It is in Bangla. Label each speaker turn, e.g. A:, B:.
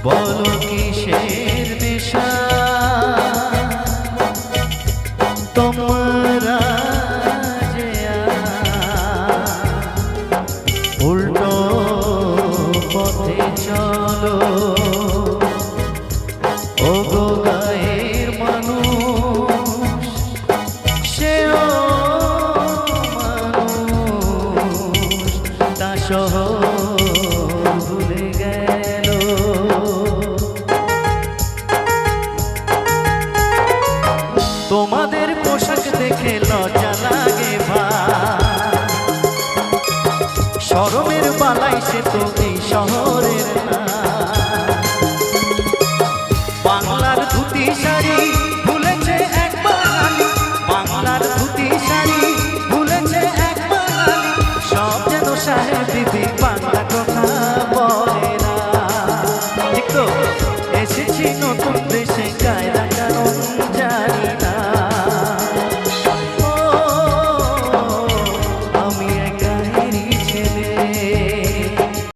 A: বলো কিসের নেশা তোমরা যে উল্টো পথে চলো ও গো গায়ের মানুষ সেও মানুষ তা শহর ভুলে গেল। তোমাদের পোশাক দেখে লজ্জা লাগে ভাই, শরমের বালাই সে তো এই শহরের না। বাংলার ধুতি শাড়ি ভুলেছে এক বাঙালি, বাংলার ধুতি শাড়ি ভুলেছে এক বাঙালি, সব যেন সাহেব দিদি বাংলা কথা বলে না। ঠিক তো, এসেছি নতুন দেশে কায়দা